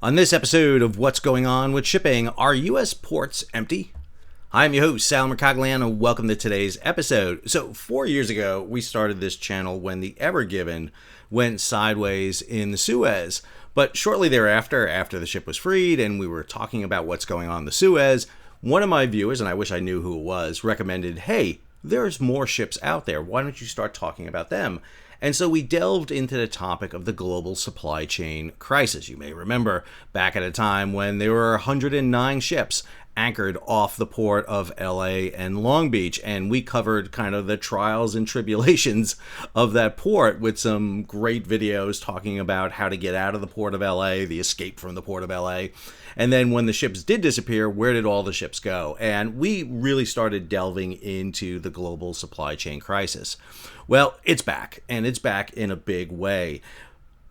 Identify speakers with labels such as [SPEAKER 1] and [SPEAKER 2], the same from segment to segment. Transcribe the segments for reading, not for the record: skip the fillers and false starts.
[SPEAKER 1] On this episode of What's Going On with Shipping, are U.S. ports empty? I'm your host, Sal Mercogliano, and welcome to today's episode. So 4 years ago, we started this channel when the Ever Given went sideways in the Suez. But shortly thereafter, after the ship was freed and we were talking about what's going on in the Suez, one of my viewers, and I wish I knew who it was, recommended, hey, there's more ships out there. Why don't you start talking about them? And so we delved into the topic of the global supply chain crisis. You may remember back at a time when there were 109 ships anchored off the port of LA and Long Beach, and we covered kind of the trials and tribulations of that port with some great videos talking about how to get out of the port of LA, the escape from the port of LA, and then when the ships did disappear, where did all the ships go? And we really started delving into the global supply chain crisis. Well, it's back, and it's back in a big way.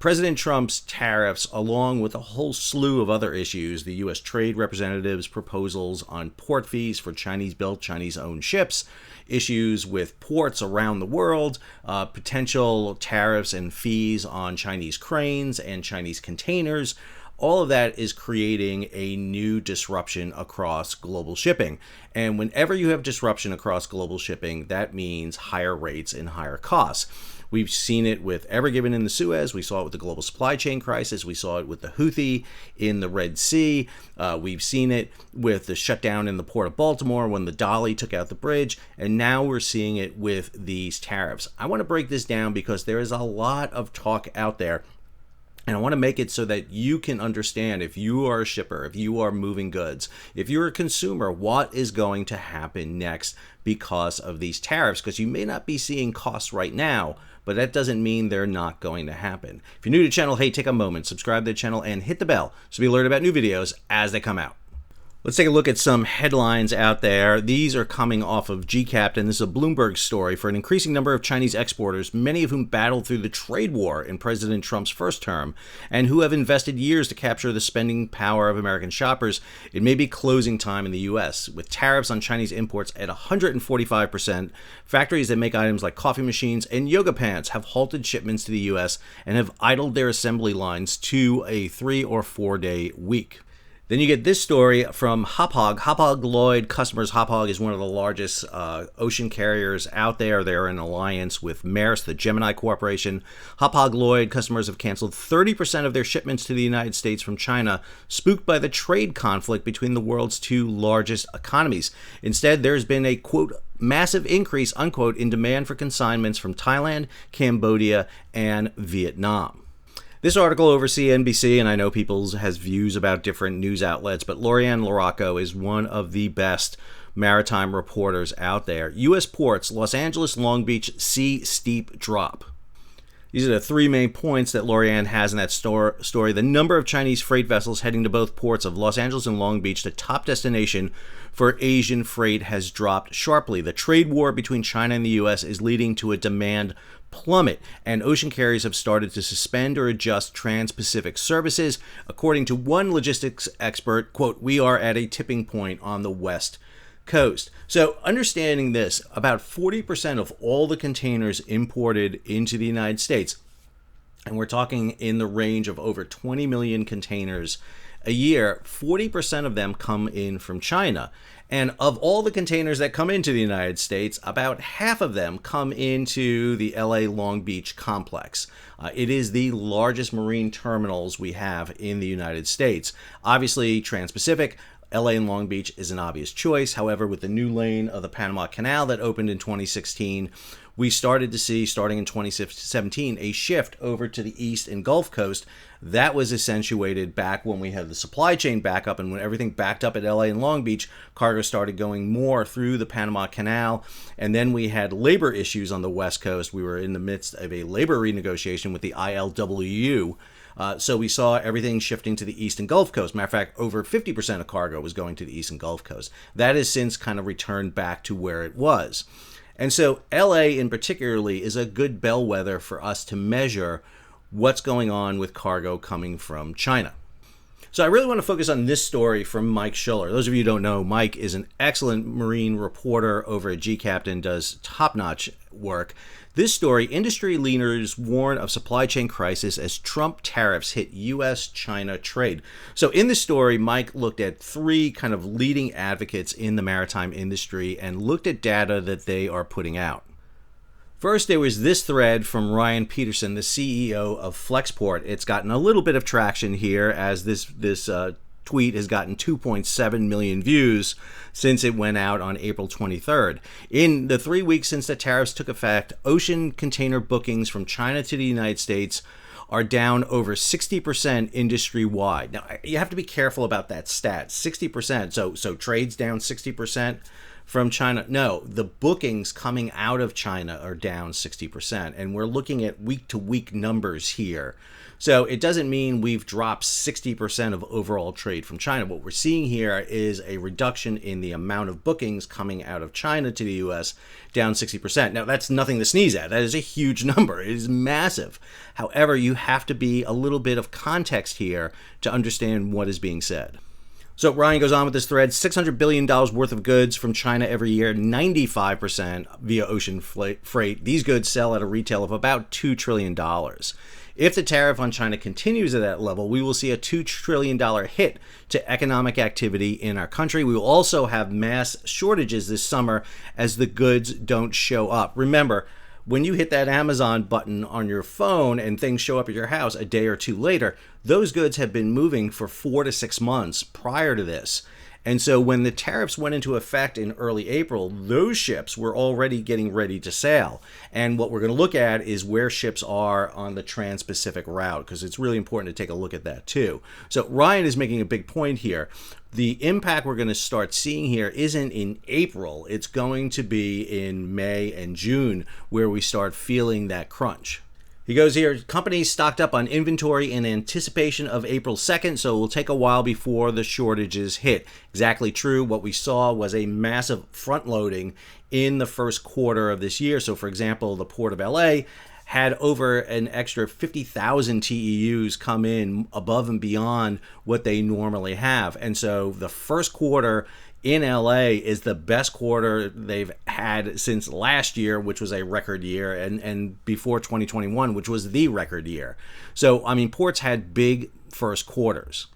[SPEAKER 1] President Trump's tariffs, along with a whole slew of other issues, the U.S. Trade Representative's proposals on port fees for Chinese-built, Chinese-owned ships, issues with ports around the world, potential tariffs and fees on Chinese cranes and Chinese containers, all of that is creating a new disruption across global shipping. And whenever you have disruption across global shipping, that means higher rates and higher costs. We've seen it with Ever Given in the Suez. We saw it with the global supply chain crisis. We saw it with the Houthi in the Red Sea. We've seen it with the shutdown in the port of Baltimore when the Dolly took out the bridge. And now we're seeing it with these tariffs. I want to break this down because there is a lot of talk out there. And I want to make it so that you can understand, if you are a shipper, if you are moving goods, if you're a consumer, what is going to happen next because of these tariffs. Because you may not be seeing costs right now, but that doesn't mean they're not going to happen. If you're new to the channel, hey, take a moment, subscribe to the channel, and hit the bell so be alerted about new videos as they come out. Let's take a look at some headlines out there. These are coming off of GCAP, and this is a Bloomberg story. For an increasing number of Chinese exporters, many of whom battled through the trade war in President Trump's first term, and who have invested years to capture the spending power of American shoppers, it may be closing time in the U.S. With tariffs on Chinese imports at 145%, factories that make items like coffee machines and yoga pants have halted shipments to the U.S. and have idled their assembly lines to a 3 or 4 day week. Then you get this story from Hapag-Lloyd customers. Hapag is one of the largest ocean carriers out there. They're in alliance with Maersk, the Gemini Corporation. Hapag-Lloyd customers have canceled 30% of their shipments to the United States from China, spooked by the trade conflict between the world's two largest economies. Instead, there's been a, quote, massive increase, unquote, in demand for consignments from Thailand, Cambodia, and Vietnam. This article over CNBC, and I know people has views about different news outlets, but Lorianne Laraco is one of the best maritime reporters out there. U.S. ports, Los Angeles, Long Beach, see steep drop. These are the three main points that Lorianne has in that story. The number of Chinese freight vessels heading to both ports of Los Angeles and Long Beach, the top destination for Asian freight, has dropped sharply. The trade war between China and the U.S. is leading to a demand plummet, and ocean carriers have started to suspend or adjust trans-Pacific services. According to one logistics expert, quote, we are at a tipping point on the West Coast. So understanding this, about 40% of all the containers imported into the United States, and we're talking in the range of over 20 million containers a year, 40% of them come in from China. And of all the containers that come into the United States, about half of them come into the LA Long Beach complex. It is the largest marine terminals we have in the United States. Obviously, Trans-Pacific, LA and Long Beach is an obvious choice. However, with the new lane of the Panama Canal that opened in 2016, we started to see, starting in 2017, a shift over to the East and Gulf Coast. That was accentuated back when we had the supply chain backup, and when everything backed up at LA and Long Beach, cargo started going more through the Panama Canal. And then we had labor issues on the West Coast. We were in the midst of a labor renegotiation with the ILWU. So we saw everything shifting to the East and Gulf Coast. Matter of fact, over 50% of cargo was going to the East and Gulf Coast. That has since kind of returned back to where it was. And so LA in particularly is a good bellwether for us to measure what's going on with cargo coming from China. So I really want to focus on this story from Mike Schuller. Those of you who don't know, Mike is an excellent marine reporter over at GCaptain, does top-notch work. This story, industry leaders warn of supply chain crisis as Trump tariffs hit U.S.-China trade. So in this story, Mike looked at three kind of leading advocates in the maritime industry and looked at data that they are putting out. First, there was this thread from Ryan Peterson, the CEO of Flexport. It's gotten a little bit of traction here as this tweet has gotten 2.7 million views since it went out on April 23rd. In the 3 weeks since the tariffs took effect, ocean container bookings from China to the United States are down over 60% industry-wide. Now, you have to be careful about that stat, 60%. So trade's down 60%. From China? No, the bookings coming out of China are down 60%, and we're looking at week-to-week numbers here. So it doesn't mean we've dropped 60% of overall trade from China. What we're seeing here is a reduction in the amount of bookings coming out of China to the U.S., down 60%. Now, that's nothing to sneeze at. That is a huge number. It is massive. However, you have to be a little bit of context here to understand what is being said. So Ryan goes on with this thread, $600 billion worth of goods from China every year, 95% via ocean freight. These goods sell at a retail of about $2 trillion. If the tariff on China continues at that level, we will see a $2 trillion hit to economic activity in our country. We will also have mass shortages this summer as the goods don't show up. Remember, when you hit that Amazon button on your phone and things show up at your house a day or two later, those goods have been moving for 4 to 6 months prior to this. And so when the tariffs went into effect in early April, those ships were already getting ready to sail. And what we're going to look at is where ships are on the Trans-Pacific route, because it's really important to take a look at that too. So Ryan is making a big point here. The impact we're going to start seeing here isn't in April. It's going to be in May and June where we start feeling that crunch. He goes here, companies stocked up on inventory in anticipation of April 2nd, so it will take a while before the shortages hit. Exactly true. What we saw was a massive front loading in the first quarter of this year. So for example, the Port of LA had over an extra 50,000 TEUs come in above and beyond what they normally have. And so the first quarter in LA is the best quarter they've had since last year, which was a record year, and before 2021, which was the record year. So, I mean, ports had big first quarters.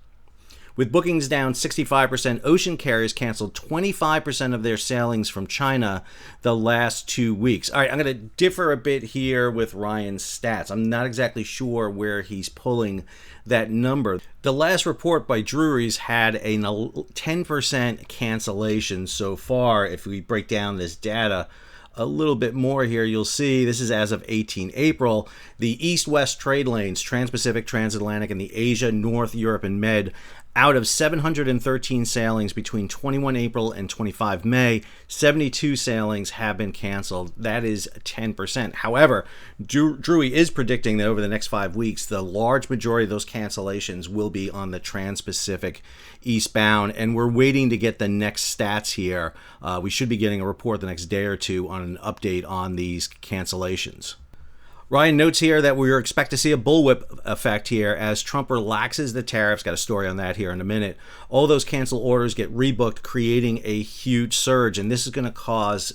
[SPEAKER 1] With bookings down 65%, ocean carriers canceled 25% of their sailings from China the last 2 weeks. All right, I'm going to differ a bit here with Ryan's stats. I'm not exactly sure where he's pulling that number. The last report by Drewry's had a 10% cancellation so far. If we break down this data a little bit more here, you'll see this is as of 18 April. The east-west trade lanes, Trans-Pacific, Transatlantic, and the Asia, North, Europe, and Med, out of 713 sailings between 21 April and 25 May, 72 sailings have been canceled. That is 10%. However, Drewry is predicting that over the next 5 weeks, the large majority of those cancellations will be on the Trans-Pacific eastbound, and we're waiting to get the next stats here. We should be getting a report the next day or two on an update on these cancellations. Ryan notes here that we expect to see a bullwhip effect here as Trump relaxes the tariffs. Got a story on that here in a minute. All those canceled orders get rebooked, creating a huge surge, and this is going to cause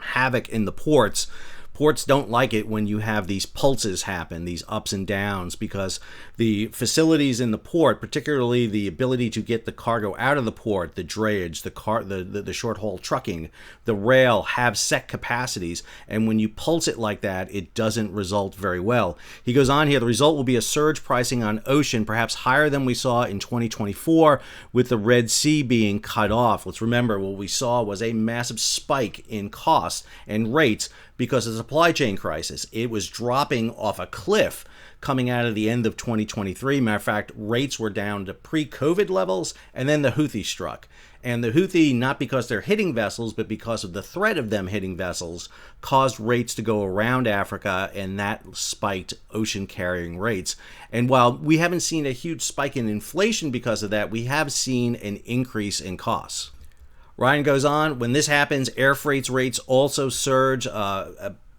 [SPEAKER 1] havoc in the ports. Ports don't like it when you have these pulses happen, these ups and downs, because the facilities in the port, particularly the ability to get the cargo out of the port, the drayage, the short haul trucking, the rail, have set capacities, and when you pulse it like that, it doesn't result very well. He goes on here, the result will be a surge pricing on ocean, perhaps higher than we saw in 2024 with the Red Sea being cut off. Let's remember, what we saw was a massive spike in costs and rates because of the supply chain crisis. It was dropping off a cliff coming out of the end of 2023. Matter of fact, rates were down to pre-COVID levels, and then the Houthi struck. And the Houthi, not because they're hitting vessels, but because of the threat of them hitting vessels, caused rates to go around Africa, and that spiked ocean carrying rates. And while we haven't seen a huge spike in inflation because of that, we have seen an increase in costs. Ryan goes on, when this happens, air freight rates also surge.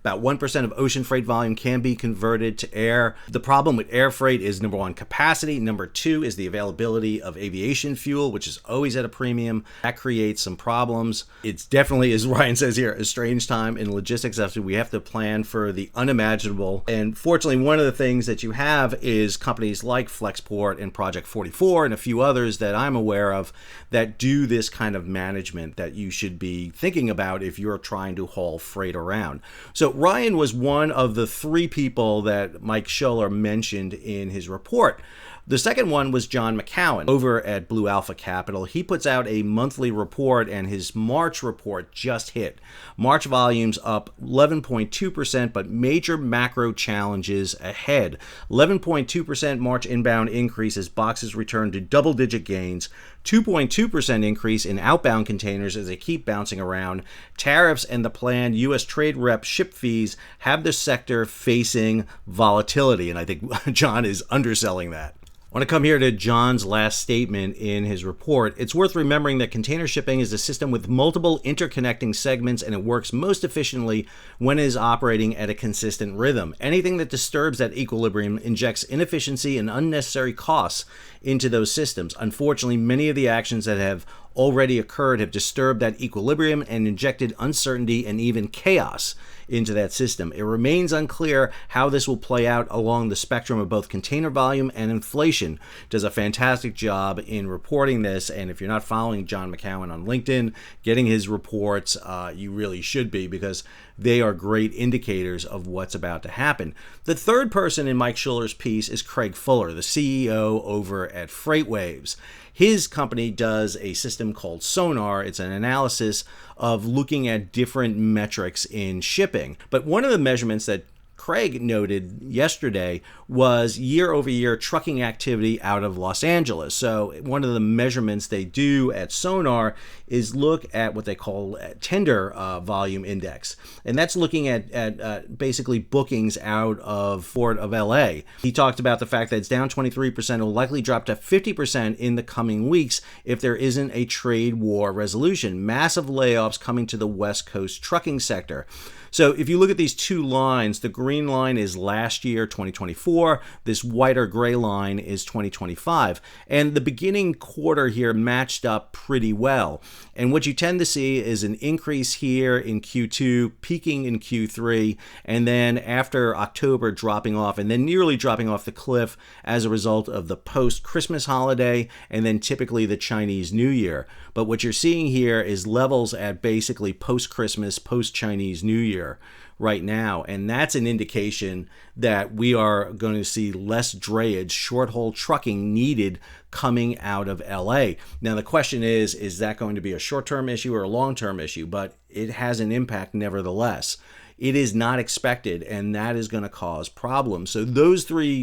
[SPEAKER 1] About 1% of ocean freight volume can be converted to air. The problem with air freight is, number one, capacity. Number two is the availability of aviation fuel, which is always at a premium. That creates some problems. It's definitely, as Ryan says here, a strange time in logistics. After we have to plan for the unimaginable. And fortunately, one of the things that you have is companies like Flexport and Project 44 and a few others that I'm aware of that do this kind of management that you should be thinking about if you're trying to haul freight around. So Ryan was one of the three people that Mike Scholler mentioned in his report. The second one was John McCowan over at Blue Alpha Capital. He puts out a monthly report, and his March report just hit. March volumes up 11.2%, but major macro challenges ahead. 11.2% March inbound increase as boxes return to double-digit gains. 2.2% increase in outbound containers as they keep bouncing around. Tariffs and the planned U.S. trade rep ship fees have the sector facing volatility, and I think John is underselling that. I want to come here to John's last statement in his report. It's worth remembering that container shipping is a system with multiple interconnecting segments, and it works most efficiently when it is operating at a consistent rhythm. Anything that disturbs that equilibrium injects inefficiency and unnecessary costs into those systems. Unfortunately, many of the actions that have already occurred have disturbed that equilibrium and injected uncertainty and even chaos into that system. It remains unclear how this will play out along the spectrum of both container volume and inflation. Does a fantastic job in reporting this, and if you're not following John McCowan on LinkedIn, getting his reports, you really should be, because they are great indicators of what's about to happen. The third person in Mike Schuller's piece is Craig Fuller, the CEO over at FreightWaves. His company does a system called Sonar. It's an analysis of looking at different metrics in shipping. But one of the measurements that Craig noted yesterday was year-over-year trucking activity out of Los Angeles. So one of the measurements they do at Sonar is look at what they call tender volume index. And that's looking at basically bookings out of Port of LA. He talked about the fact that it's down 23%, will likely drop to 50% in the coming weeks if there isn't a trade war resolution. Massive layoffs coming to the West Coast trucking sector. So if you look at these two lines, the green line is last year, 2024. This whiter gray line is 2025. And the beginning quarter here matched up pretty well. And what you tend to see is an increase here in Q2, peaking in Q3, and then after October dropping off, and then nearly dropping off the cliff as a result of the post-Christmas holiday, and then typically the Chinese New Year. But what you're seeing here is levels at basically post-Christmas, post-Chinese New Year right now, and that's an indication that we are going to see less drayage, short-haul trucking needed coming out of LA. Now the question is that going to be a short-term issue or a long-term issue? But it has an impact nevertheless. It is not expected, and that is going to cause problems. So those three,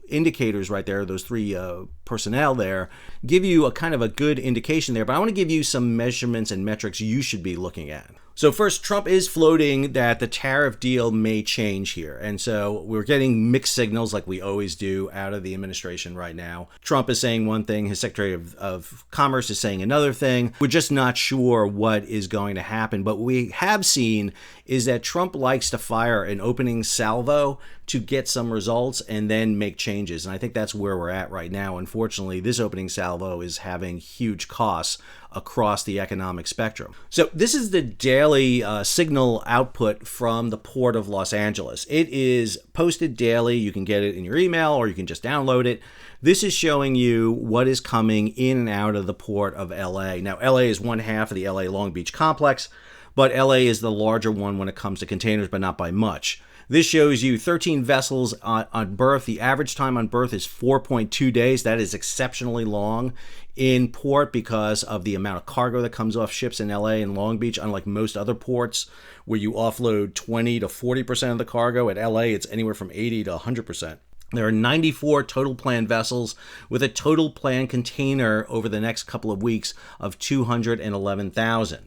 [SPEAKER 1] indicators right there, those three personnel there, give you a kind of a good indication there. But I want to give you some measurements and metrics you should be looking at. So first, Trump is floating that the tariff deal may change here. And so we're getting mixed signals like we always do out of the administration right now. Trump is saying one thing, his Secretary of Commerce is saying another thing. We're just not sure what is going to happen. But what we have seen is that Trump likes to fire an opening salvo to get some results and then make changes. And I think that's where we're at right now. Unfortunately, this opening salvo is having huge costs across the economic spectrum. So this is the daily signal output from the Port of Los Angeles. It is posted daily. You can get it in your email or you can just download it. This is showing you what is coming in and out of the Port of LA. Now, LA is one half of the LA Long Beach complex, but LA is the larger one when it comes to containers, but not by much. This shows you 13 vessels on berth. The average time on berth is 4.2 days. That is exceptionally long in port because of the amount of cargo that comes off ships in LA and Long Beach, unlike most other ports where you offload 20 to 40% of the cargo. At LA, it's anywhere from 80 to 100%. There are 94 total planned vessels with a total planned container over the next couple of weeks of 211,000.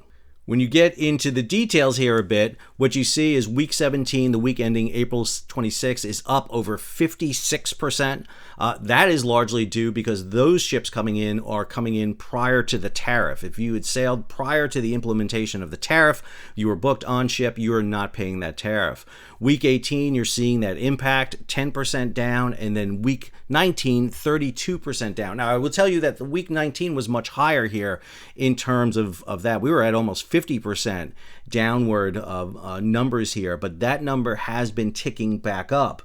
[SPEAKER 1] When you get into the details here a bit, what you see is week 17, the week ending April 26, is up over 56%. That is largely due because those ships coming in are coming in prior to the tariff. If you had sailed prior to the implementation of the tariff, you were booked on ship, you are not paying that tariff. Week 18, you're seeing that impact, 10% down, and then week 19, 32% down. Now, I will tell you that the week 19 was much higher here in terms of that. We were at almost 50% downward of numbers here, but that number has been ticking back up.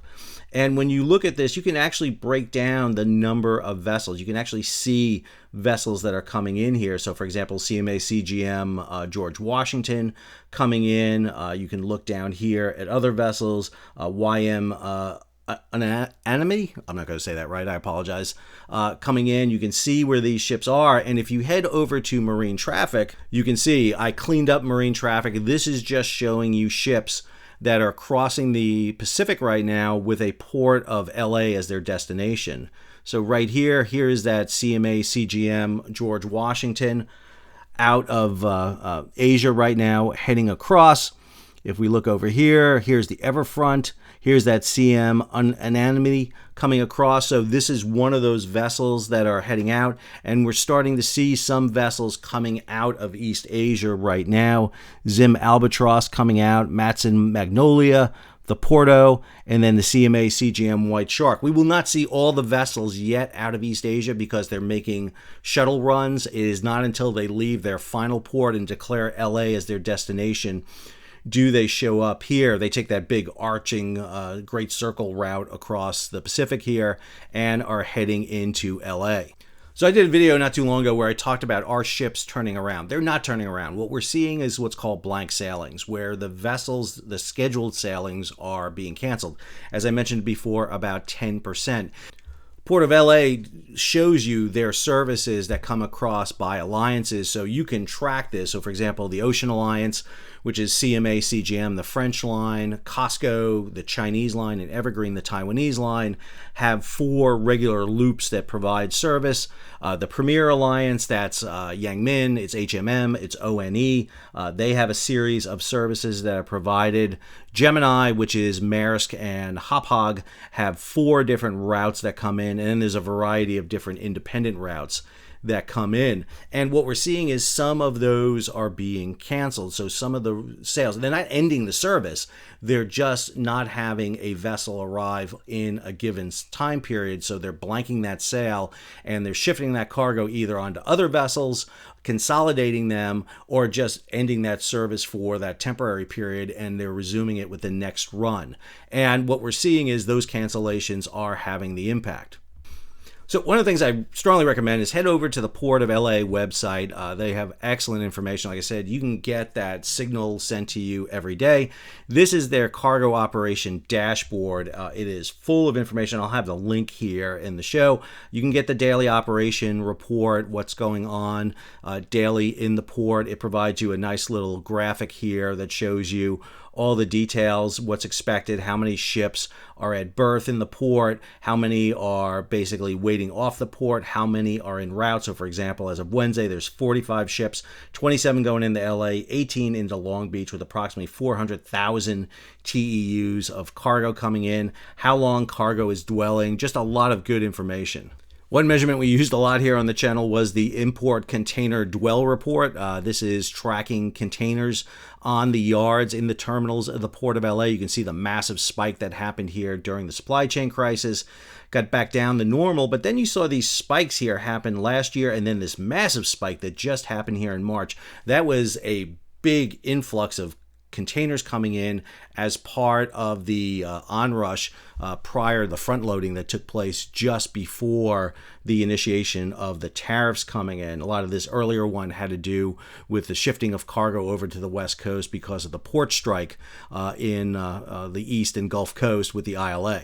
[SPEAKER 1] And when you look at this, you can actually break down the number of vessels. You can actually see vessels that are coming in here. So, for example, CMA CGM George Washington coming in. You can look down here at other vessels, YM Anonymity. I'm not going to say that right. I apologize. Coming in, you can see where these ships are. And if you head over to marine traffic, you can see I cleaned up marine traffic. This is just showing you ships that are crossing the Pacific right now with a port of LA as their destination. So right here is that CMA CGM George Washington out of Asia right now, heading across. If we look over here, here's the Everfront. Here's that CM Anonymity coming across. So this is one of those vessels that are heading out, and we're starting to see some vessels coming out of East Asia right now. Zim Albatross coming out, Matson Magnolia, the Porto, and then the CMA CGM White Shark. We will not see all the vessels yet out of East Asia because they're making shuttle runs. It is not until they leave their final port and declare LA as their destination do they show up here. They take that big arching Great Circle route across the Pacific here and are heading into LA. So I did a video not too long ago where I talked about our ships turning around. They're not turning around. What we're seeing is what's called blank sailings, where the vessels, the scheduled sailings, are being canceled. As I mentioned before, about 10%. Port of LA shows you their services that come across by alliances, so you can track this. So, for example, the Ocean Alliance, which is CMA CGM, the French line, COSCO, the Chinese line, and Evergreen, the Taiwanese line, have 4 regular loops that provide service. The Premier Alliance, that's Yangmin, it's HMM, it's ONE. They have a series of services that are provided. Gemini, which is Maersk and Hapag, have 4 different routes that come in, and then there's a variety of different independent routes that come in. And what we're seeing is some of those are being canceled. So some of the sales, they're not ending the service, they're just not having a vessel arrive in a given time period. So they're blanking that sail and they're shifting that cargo either onto other vessels, consolidating them, or just ending that service for that temporary period, and they're resuming it with the next run. And what we're seeing is those cancellations are having the impact. So one of the things I strongly recommend is head over to the Port of LA website. They have excellent information. Like I said, you can get that signal sent to you every day. This is their cargo operation dashboard. It is full of information. I'll have the link here in the show. You can get the daily operation report, what's going on daily in the port. It provides you a nice little graphic here that shows you all the details, what's expected, how many ships are at berth in the port, how many are basically waiting off the port, how many are en route. So for example, as of Wednesday, there's 45 ships, 27 going into LA, 18 into Long Beach, with approximately 400,000 TEUs of cargo coming in, how long cargo is dwelling, just a lot of good information. One measurement we used a lot here on the channel was the import container dwell report. This is tracking containers on the yards in the terminals of the Port of LA. You can see the massive spike that happened here during the supply chain crisis. Got back down to normal, but then you saw these spikes here happen last year, and then this massive spike that just happened here in March. That was a big influx of containers coming in as part of the onrush prior to the front loading that took place just before the initiation of the tariffs coming in. A lot of this earlier one had to do with the shifting of cargo over to the West Coast because of the port strike in the East and Gulf Coast with the ILA.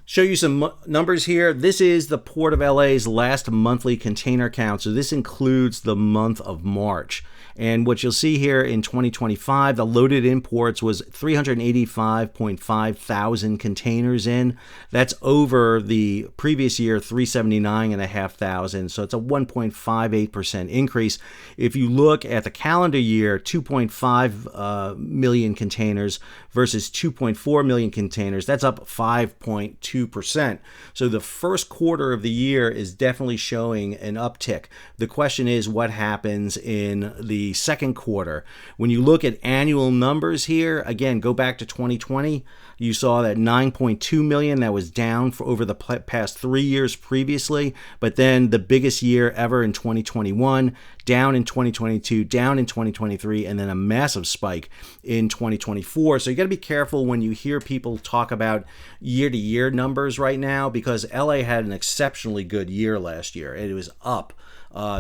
[SPEAKER 1] Show you some numbers here. This is the Port of LA's last monthly container count. So this includes the month of March. And what you'll see here in 2025, the loaded imports was 385.5 thousand containers in. That's over the previous year, 379.5 thousand. So it's a 1.58% increase. If you look at the calendar year, 2.5 million containers versus 2.4 million containers, that's up 5.2%. So the first quarter of the year is definitely showing an uptick. The question is what happens in the second quarter. When you look at annual numbers here, again, go back to 2020, you saw that 9.2 million, that was down for over the past 3 years previously, but then the biggest year ever in 2021, down in 2022, down in 2023, and then a massive spike in 2024. So you got to be careful when you hear people talk about year-to-year numbers right now, because LA had an exceptionally good year last year. It was up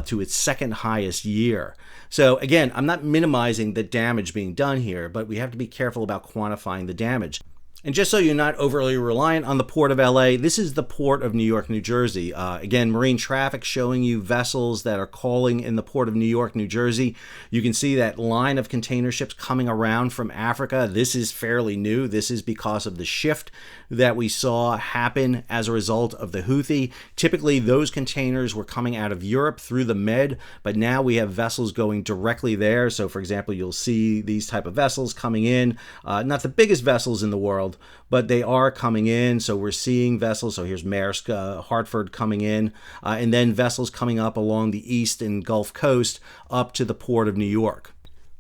[SPEAKER 1] to its second highest year. So again, I'm not minimizing the damage being done here, but we have to be careful about quantifying the damage. And just so you're not overly reliant on the Port of LA, this is the Port of New York, New Jersey. Again, marine traffic showing you vessels that are calling in the Port of New York, New Jersey. You can see that line of container ships coming around from Africa. This is fairly new. This is because of the shift that we saw happen as a result of the Houthi. Typically, those containers were coming out of Europe through the Med, but now we have vessels going directly there. So, for example, you'll see these type of vessels coming in, not the biggest vessels in the world, but they are coming in. So we're seeing vessels. So here's Maersk, Hartford coming in, and then vessels coming up along the east and Gulf Coast up to the Port of New York.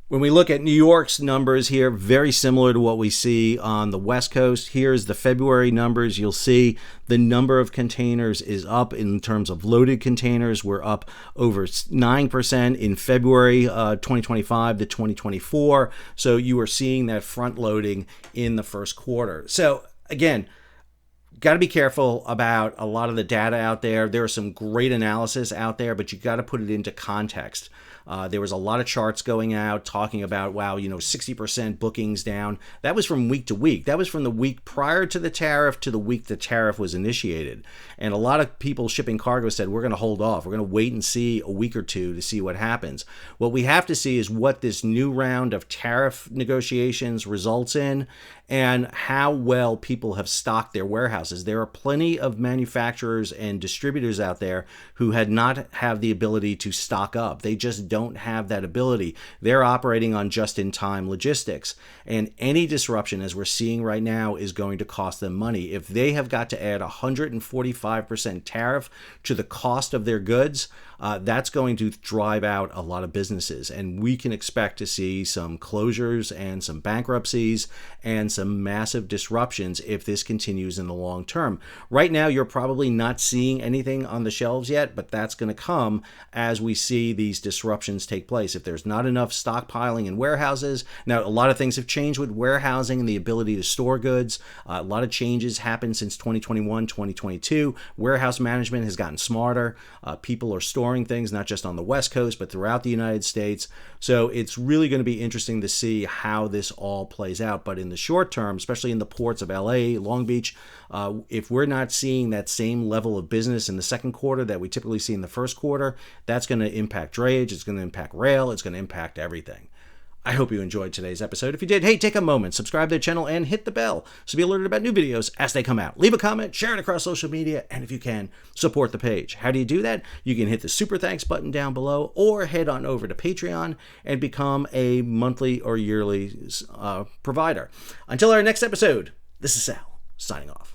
[SPEAKER 1] When we look at New York's numbers here, very similar to what we see on the West Coast. Here's the February numbers. You'll see the number of containers is up in terms of loaded containers. We're up over 9% in February 2025 to 2024. So you are seeing that front loading in the first quarter. So again, got to be careful about a lot of the data out there. There are some great analysis out there, but you got to put it into context. There was a lot of charts going out talking about, wow, 60% bookings down. That was from week to week. That was from the week prior to the tariff to the week the tariff was initiated. And a lot of people shipping cargo said, we're going to hold off. We're going to wait and see a week or two to see what happens. What we have to see is what this new round of tariff negotiations results in and how well people have stocked their warehouses. There are plenty of manufacturers and distributors out there who had not have the ability to stock up. They just don't have that ability. They're operating on just-in-time logistics. And any disruption, as we're seeing right now, is going to cost them money. If they have got to add 145% tariff to the cost of their goods, that's going to drive out a lot of businesses. And we can expect to see some closures and some bankruptcies and some massive disruptions if this continues in the long term. Right now, you're probably not seeing anything on the shelves yet, but that's going to come as we see these disruptions take place. If there's not enough stockpiling in warehouses, now a lot of things have changed with warehousing and the ability to store goods. A lot of changes happened since 2021, 2022. Warehouse management has gotten smarter. People are storing things not just on the West Coast, but throughout the United States. So it's really going to be interesting to see how this all plays out. But in the short term, especially in the ports of LA, Long Beach, if we're not seeing that same level of business in the second quarter that we typically see in the first quarter, that's going to impact drayage, it's going to impact rail, it's going to impact everything. I hope you enjoyed today's episode. If you did, hey, take a moment, subscribe to the channel, and hit the bell so be alerted about new videos as they come out. Leave a comment, share it across social media, and if you can, support the page. How do you do that? You can hit the super thanks button down below or head on over to Patreon and become a monthly or yearly provider. Until our next episode, this is Sal, signing off.